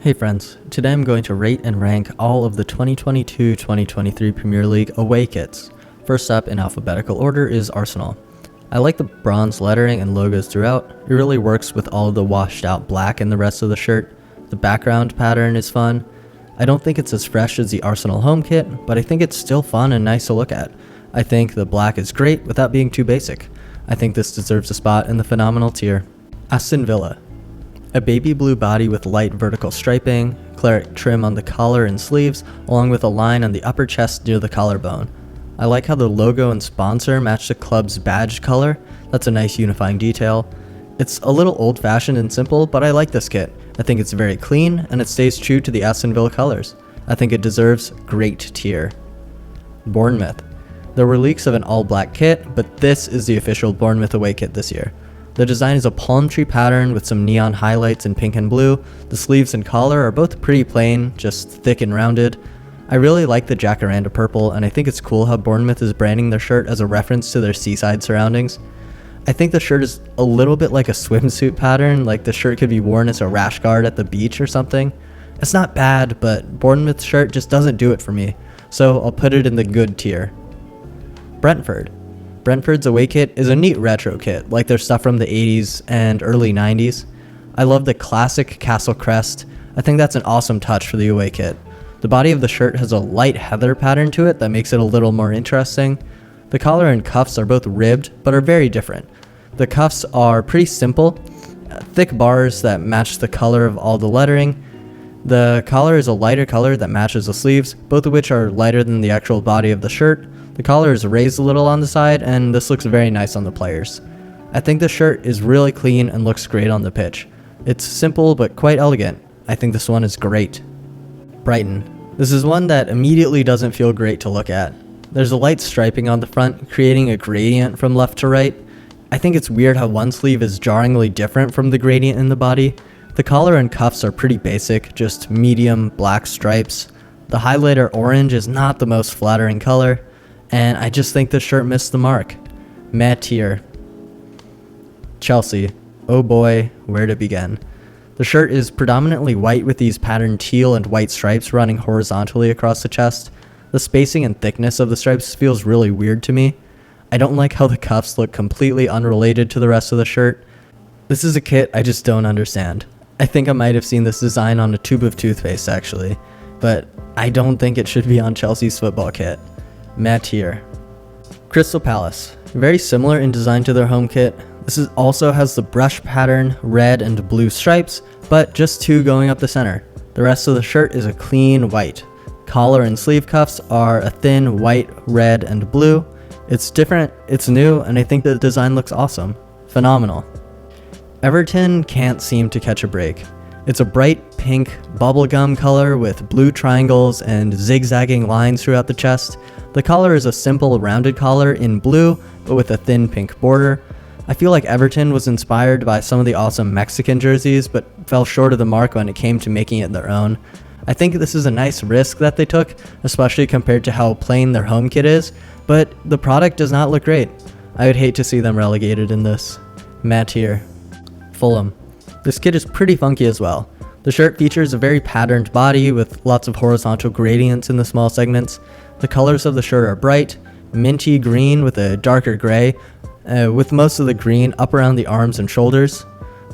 Hey friends, today I'm going to rate and rank all of the 2022-2023 Premier League away kits. First up in alphabetical order is Arsenal. I like the bronze lettering and logos throughout. It really works with all of the washed out black in the rest of the shirt. The background pattern is fun. I don't think it's as fresh as the Arsenal home kit, but I think it's still fun and nice to look at. I think the black is great without being too basic. I think this deserves a spot in the phenomenal tier. Aston Villa. A baby blue body with light vertical striping, claret trim on the collar and sleeves, along with a line on the upper chest near the collarbone. I like how the logo and sponsor match the club's badge color. That's a nice unifying detail. It's a little old-fashioned and simple, but I like this kit. I think it's very clean, and it stays true to the Aston Villa colors. I think it deserves great tier. Bournemouth. There were leaks of an all-black kit, but this is the official Bournemouth away kit this year. The design is a palm tree pattern with some neon highlights in pink and blue. The sleeves and collar are both pretty plain, just thick and rounded. I really like the jacaranda purple, and I think it's cool how Bournemouth is branding their shirt as a reference to their seaside surroundings. I think the shirt is a little bit like a swimsuit pattern, like the shirt could be worn as a rash guard at the beach or something. It's not bad, but Bournemouth's shirt just doesn't do it for me, so I'll put it in the good tier. Brentford. Brentford's away kit is a neat retro kit, like their stuff from the 80s and early 90s. I love the classic castle crest. I think that's an awesome touch for the away kit. The body of the shirt has a light heather pattern to it that makes it a little more interesting. The collar and cuffs are both ribbed, but are very different. The cuffs are pretty simple, thick bars that match the color of all the lettering. The collar is a lighter color that matches the sleeves, both of which are lighter than the actual body of the shirt. The collar is raised a little on the side, and this looks very nice on the players. I think the shirt is really clean and looks great on the pitch. It's simple but quite elegant. I think this one is great. Brighton. This is one that immediately doesn't feel great to look at. There's a light striping on the front, creating a gradient from left to right. I think it's weird how one sleeve is jarringly different from the gradient in the body. The collar and cuffs are pretty basic, just medium black stripes. The highlighter orange is not the most flattering color, and I just think this shirt missed the mark. Meh tier. Chelsea. Oh boy, where to begin? The shirt is predominantly white with these patterned teal and white stripes running horizontally across the chest. The spacing and thickness of the stripes feels really weird to me. I don't like how the cuffs look completely unrelated to the rest of the shirt. This is a kit I just don't understand. I think I might have seen this design on a tube of toothpaste actually, but I don't think it should be on Chelsea's football kit. Meh tier. Crystal Palace. Very similar in design to their home kit. This also has the brush pattern, red and blue stripes, but just two going up the center. The rest of the shirt is a clean white. Collar and sleeve cuffs are a thin white, red, and blue. It's different, it's new, and I think the design looks awesome. Phenomenal. Everton can't seem to catch a break. It's a bright pink bubblegum color with blue triangles and zigzagging lines throughout the chest. The collar is a simple rounded collar in blue, but with a thin pink border. I feel like Everton was inspired by some of the awesome Mexican jerseys, but fell short of the mark when it came to making it their own. I think this is a nice risk that they took, especially compared to how plain their home kit is, but the product does not look great. I would hate to see them relegated in this. Meh tier. Fulham. This kit is pretty funky as well. The shirt features a very patterned body with lots of horizontal gradients in the small segments. The colors of the shirt are bright, minty green with a darker gray, with most of the green up around the arms and shoulders.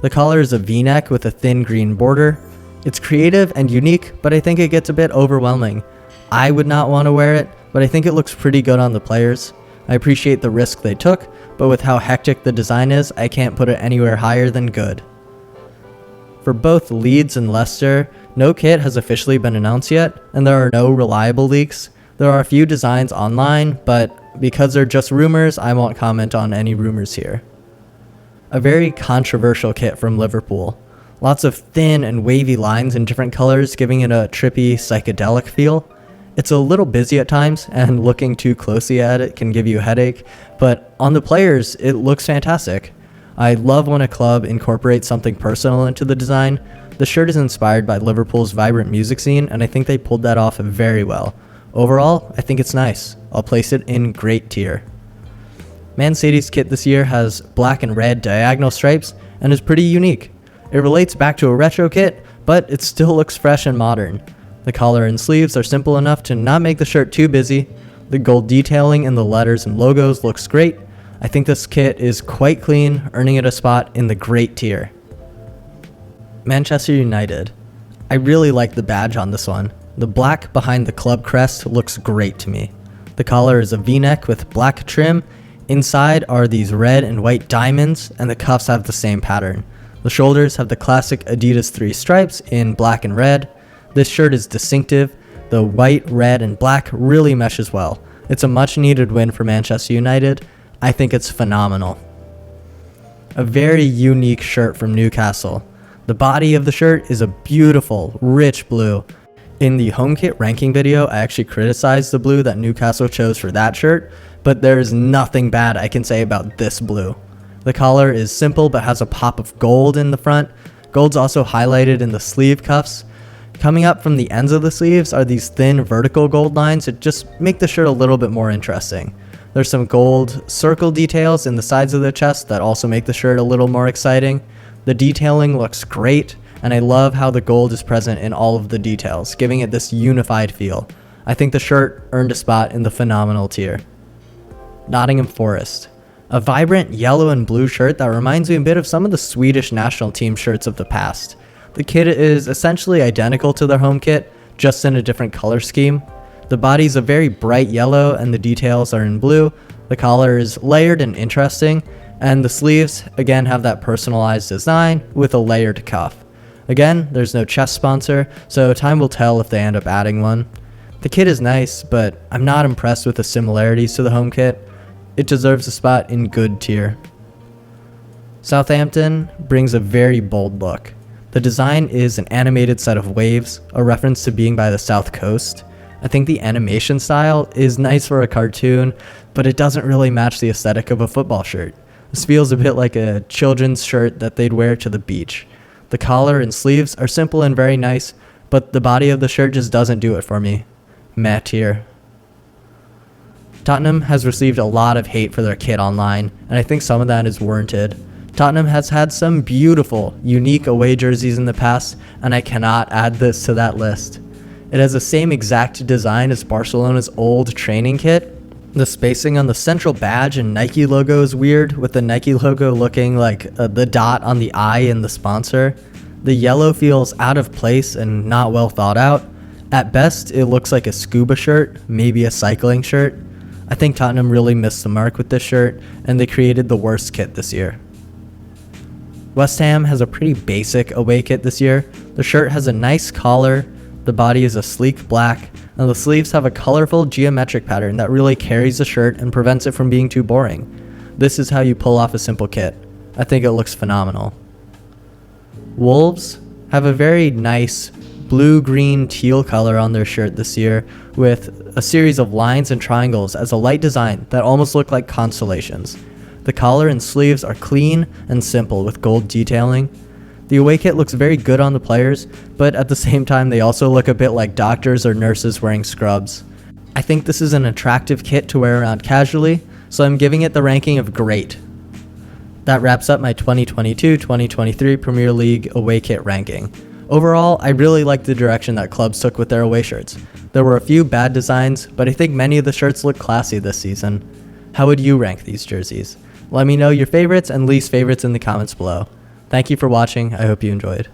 The collar is a V-neck with a thin green border. It's creative and unique, but I think it gets a bit overwhelming. I would not want to wear it, but I think it looks pretty good on the players. I appreciate the risk they took, but with how hectic the design is, I can't put it anywhere higher than good. For both Leeds and Leicester, no kit has officially been announced yet, and there are no reliable leaks. There are a few designs online, but because they're just rumors, I won't comment on any rumors here. A very controversial kit from Liverpool. Lots of thin and wavy lines in different colors, giving it a trippy, psychedelic feel. It's a little busy at times, and looking too closely at it can give you a headache, but on the players, it looks fantastic. I love when a club incorporates something personal into the design. The shirt is inspired by Liverpool's vibrant music scene, and I think they pulled that off very well. Overall, I think it's nice. I'll place it in great tier. Man City's kit this year has black and red diagonal stripes and is pretty unique. It relates back to a retro kit, but it still looks fresh and modern. The collar and sleeves are simple enough to not make the shirt too busy. The gold detailing in the letters and logos looks great. I think this kit is quite clean, earning it a spot in the great tier. Manchester United. I really like the badge on this one. The black behind the club crest looks great to me. The collar is a V-neck with black trim. Inside are these red and white diamonds, and the cuffs have the same pattern. The shoulders have the classic Adidas 3 stripes in black and red. This shirt is distinctive. The white, red, and black really meshes well. It's a much needed win for Manchester United. I think it's phenomenal. A very unique shirt from Newcastle. The body of the shirt is a beautiful, rich blue. In the home kit ranking video, I actually criticized the blue that Newcastle chose for that shirt, but there is nothing bad I can say about this blue. The collar is simple but has a pop of gold in the front. Gold's also highlighted in the sleeve cuffs. Coming up from the ends of the sleeves are these thin vertical gold lines that just make the shirt a little bit more interesting. There's some gold circle details in the sides of the chest that also make the shirt a little more exciting. The detailing looks great, and I love how the gold is present in all of the details, giving it this unified feel. I think the shirt earned a spot in the phenomenal tier. Nottingham Forest. A vibrant yellow and blue shirt that reminds me a bit of some of the Swedish national team shirts of the past. The kit is essentially identical to their home kit, just in a different color scheme. The body's a very bright yellow and the details are in blue. The collar is layered and interesting, and the sleeves again have that personalized design with a layered cuff. Again, there's no chest sponsor, so time will tell if they end up adding one. The kit is nice, but I'm not impressed with the similarities to the home kit. It deserves a spot in good tier. Southampton brings a very bold look. The design is an animated set of waves, a reference to being by the south coast. I think the animation style is nice for a cartoon, but it doesn't really match the aesthetic of a football shirt. This feels a bit like a children's shirt that they'd wear to the beach. The collar and sleeves are simple and very nice, but the body of the shirt just doesn't do it for me. Meh tier. Tottenham has received a lot of hate for their kit online, and I think some of that is warranted. Tottenham has had some beautiful, unique away jerseys in the past, and I cannot add this to that list. It has the same exact design as Barcelona's old training kit. The spacing on the central badge and Nike logo is weird, with the Nike logo looking like the dot on the eye in the sponsor. The yellow feels out of place and not well thought out. At best, it looks like a scuba shirt, maybe a cycling shirt. I think Tottenham really missed the mark with this shirt, and they created the worst kit this year. West Ham has a pretty basic away kit this year. The shirt has a nice collar, the body is a sleek black, and the sleeves have a colorful geometric pattern that really carries the shirt and prevents it from being too boring. This is how you pull off a simple kit. I think it looks phenomenal. Wolves have a very nice blue, green, teal color on their shirt this year, with a series of lines and triangles as a light design that almost look like constellations. The collar and sleeves are clean and simple with gold detailing. The away kit looks very good on the players, but at the same time they also look a bit like doctors or nurses wearing scrubs. I think this is an attractive kit to wear around casually, so I'm giving it the ranking of great. That wraps up my 2022-2023 Premier League away kit ranking. Overall, I really like the direction that clubs took with their away shirts. There were a few bad designs, but I think many of the shirts look classy this season. How would you rank these jerseys? Let me know your favorites and least favorites in the comments below. Thank you for watching. I hope you enjoyed.